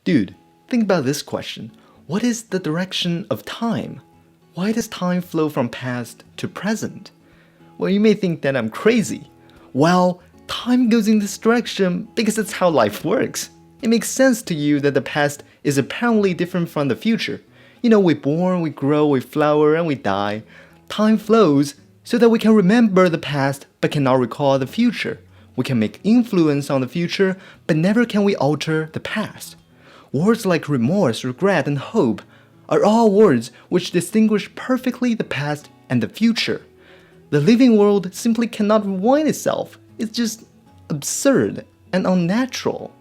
Dude, think about this question. What is the direction of time? Why does time flow from past to present? Well, you may think that I'm crazy. Well, time goes in this direction because it's how life works. It makes sense to you that the past is apparently different from the future. We're born, we grow, we flower, and we die. Time flows so that we can remember the past but cannot recall the future. We can make influence on the future, but never can we alter the past. Words like remorse, regret, and hope are all words which distinguish perfectly the past and the future. The living world simply cannot rewind itself. It's just absurd and unnatural.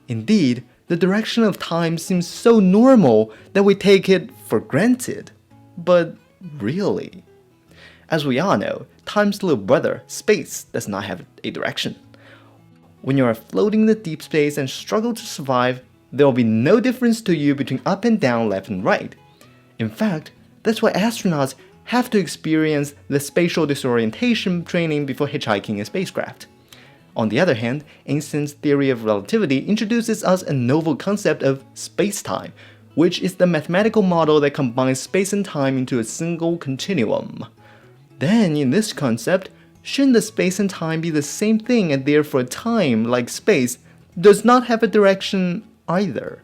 Indeed, the direction of time seems so normal that we take it for granted. But really? As we all know, time's little brother, space, does not have a direction. When you are floating in the deep space and struggle to survive, there will be no difference to you between up and down, left and right. In fact, that's why astronauts have to experience the spatial disorientation training before hitchhiking a spacecraft. On the other hand, Einstein's theory of relativity introduces us a novel concept of space-time, which is the mathematical model that combines space and time into a single continuum. Then, in this concept, shouldn't the space and time be the same thing, and therefore time, like space, does not have a direction either?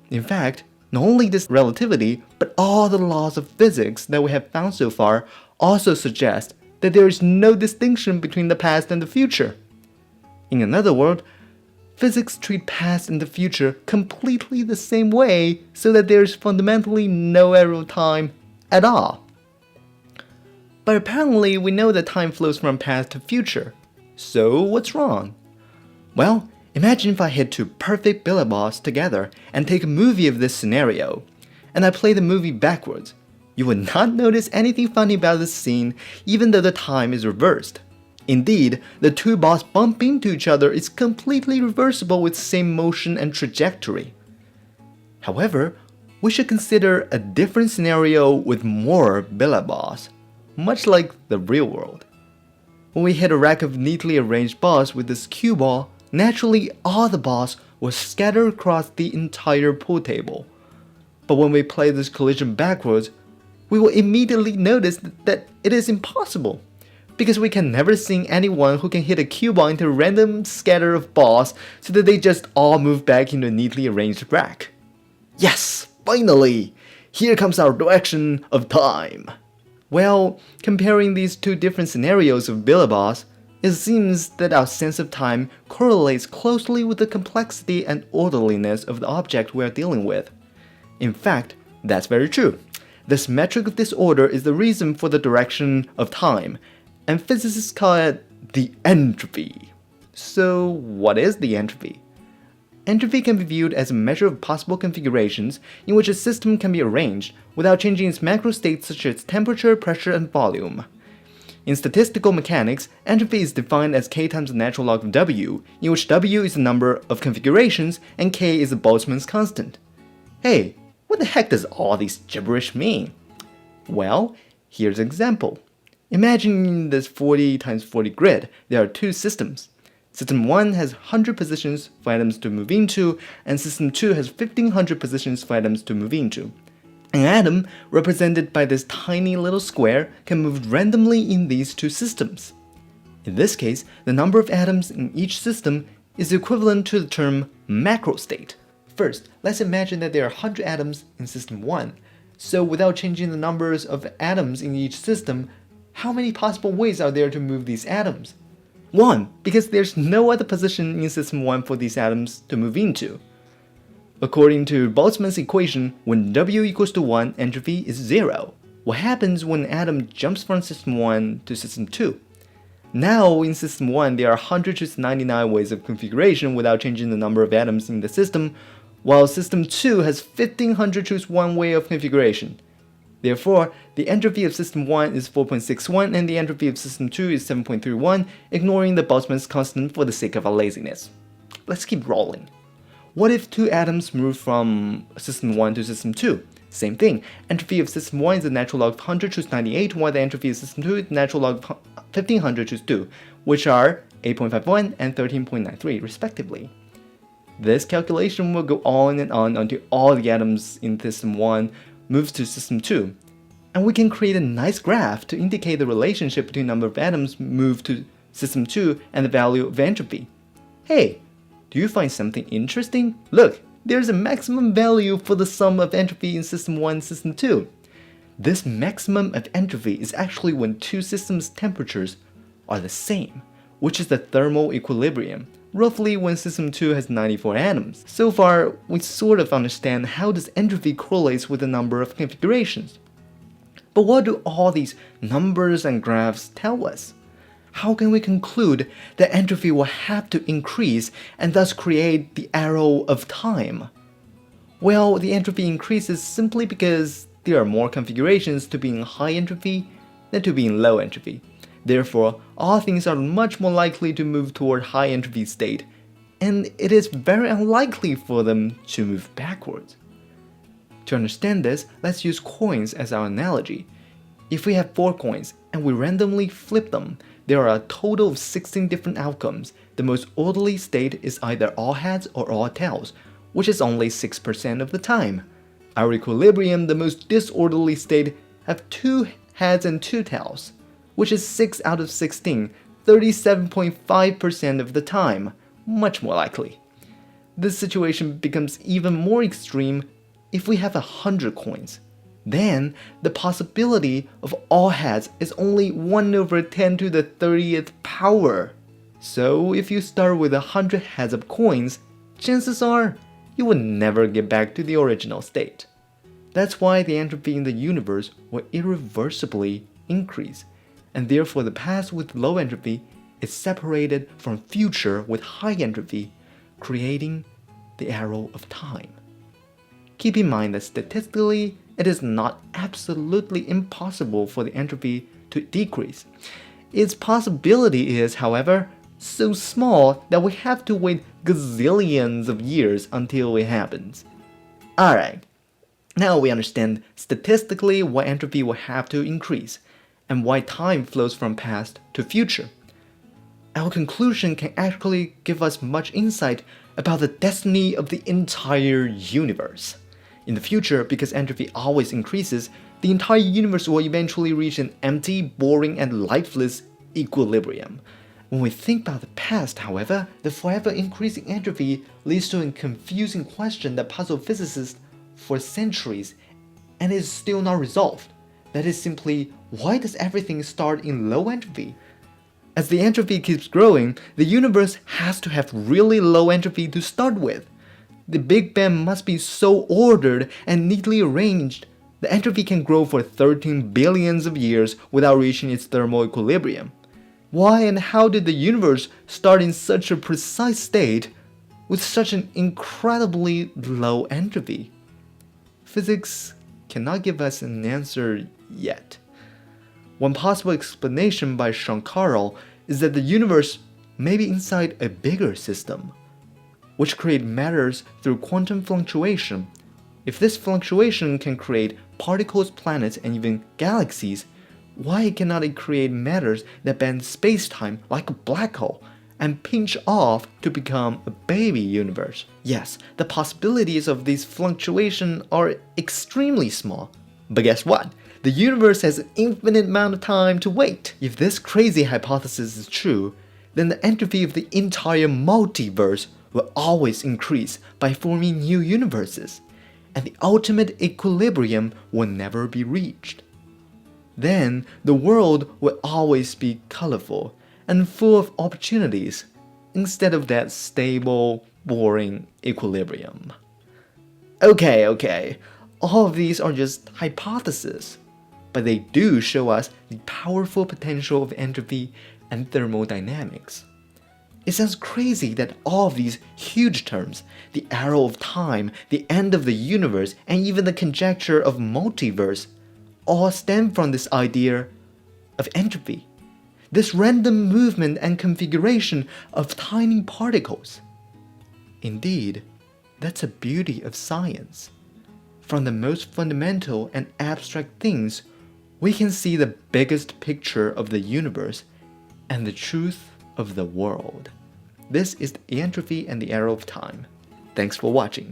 In fact, not only this relativity, but all the laws of physics that we have found so far also suggest that there is no distinction between the past and the future. In another word, physics treat past and the future completely the same way, so that there is fundamentally no error of time at all. But apparently we know that time flows from past to future. So what's wrong? Well, imagine if I hit two perfect Billy balls together and take a movie of this scenario, and I play the movie backwards. You would not notice anything funny about this scene, even though the time is reversed. Indeed, the two balls bump into each other is completely reversible with same motion and trajectory. However, we should consider a different scenario with more Billy balls, much like the real world. When we hit a rack of neatly arranged balls with this cue ball, naturally all the balls will scatter across the entire pool table. But when we play this collision backwards, we will immediately notice that it is impossible, because we can never see anyone who can hit a cue ball into a random scatter of balls so that they just all move back into a neatly arranged rack. Yes, finally! Here comes our direction of time. Well, comparing these two different scenarios of Billy balls, it seems that our sense of time correlates closely with the complexity and orderliness of the object we are dealing with. In fact, that's very true. The symmetric disorder is the reason for the direction of time, and physicists call it the entropy. So what is the entropy? Entropy can be viewed as a measure of possible configurations in which a system can be arranged without changing its macro states such as temperature, pressure, and volume. In statistical mechanics, entropy is defined as k times the natural log of W, in which W is the number of configurations and k is the Boltzmann's constant. Hey, what the heck does all this gibberish mean? Well, here's an example. Imagine in this 40 times 40 grid, there are two systems. System 1 has 100 positions for atoms to move into, and System 2 has 1500 positions for atoms to move into. An atom, represented by this tiny little square, can move randomly in these two systems. In this case, the number of atoms in each system is equivalent to the term macro state. First, let's imagine that there are 100 atoms in System 1. So without changing the numbers of atoms in each system, how many possible ways are there to move these atoms? 1, because there's no other position in System 1 for these atoms to move into. According to Boltzmann's equation, when W equals to 1, entropy is 0. What happens when an atom jumps from System 1 to System 2? Now, in System 1, there are 100 to 99 ways of configuration without changing the number of atoms in the system, while System 2 has 1500 choose one way of configuration. Therefore, the entropy of System 1 is 4.61 and the entropy of System 2 is 7.31, ignoring the Boltzmann's constant for the sake of our laziness. Let's keep rolling. What if two atoms move from System 1 to System 2? Same thing. Entropy of System 1 is the natural log of 100 choose 98, while the entropy of System 2 is the natural log of 1500 choose 2, which are 8.51 and 13.93 respectively. This calculation will go on and on until all the atoms in System 1 moves to System 2. And we can create a nice graph to indicate the relationship between the number of atoms moved to System 2 and the value of entropy. Hey, do you find something interesting? Look, there's a maximum value for the sum of entropy in System 1 and System 2. This maximum of entropy is actually when two systems' temperatures are the same, which is the thermal equilibrium, roughly when System 2 has 94 atoms. So far, we sort of understand how this entropy correlates with the number of configurations. But what do all these numbers and graphs tell us? How can we conclude that entropy will have to increase and thus create the arrow of time? Well, the entropy increases simply because there are more configurations to being high entropy than to being low entropy. Therefore, all things are much more likely to move toward high entropy state, and it is very unlikely for them to move backwards. To understand this, let's use coins as our analogy. If we have 4 coins and we randomly flip them, there are a total of 16 different outcomes. The most orderly state is either all heads or all tails, which is only 6% of the time. Our equilibrium, the most disorderly state, have 2 heads and 2 tails, which is 6 out of 16, 37.5% of the time, much more likely. This situation becomes even more extreme if we have 100 coins. Then, the possibility of all heads is only 1 over 10 to the 30th power. So, if you start with 100 heads of coins, chances are you will never get back to the original state. That's why the entropy in the universe will irreversibly increase, and therefore the past with low entropy is separated from future with high entropy, creating the arrow of time. Keep in mind that statistically, it is not absolutely impossible for the entropy to decrease. Its possibility is, however, so small that we have to wait gazillions of years until it happens. Alright, now we understand statistically why entropy will have to increase, and why time flows from past to future. Our conclusion can actually give us much insight about the destiny of the entire universe. In the future, because entropy always increases, the entire universe will eventually reach an empty, boring, and lifeless equilibrium. When we think about the past, however, the forever increasing entropy leads to a confusing question that puzzled physicists for centuries and is still not resolved. That is simply, why does everything start in low entropy? As the entropy keeps growing, the universe has to have really low entropy to start with. The Big Bang must be so ordered and neatly arranged, the entropy can grow for 13 billions of years without reaching its thermal equilibrium. Why and how did the universe start in such a precise state with such an incredibly low entropy? Physics cannot give us an answer yet. One possible explanation by Shankarl is that the universe may be inside a bigger system, which create matters through quantum fluctuation. If this fluctuation can create particles, planets, and even galaxies, why cannot it create matters that bend space-time like a black hole and pinch off to become a baby universe? Yes, the possibilities of these fluctuations are extremely small. But guess what? The universe has an infinite amount of time to wait. If this crazy hypothesis is true, then the entropy of the entire multiverse will always increase by forming new universes, and the ultimate equilibrium will never be reached. Then the world will always be colorful and full of opportunities, instead of that stable, boring equilibrium. Okay, all of these are just hypotheses, but they do show us the powerful potential of entropy and thermodynamics. It sounds crazy that all of these huge terms, the arrow of time, the end of the universe, and even the conjecture of multiverse, all stem from this idea of entropy, this random movement and configuration of tiny particles. Indeed, that's the beauty of science. From the most fundamental and abstract things, we can see the biggest picture of the universe and the truth of the world. This is the entropy and the arrow of time. Thanks for watching.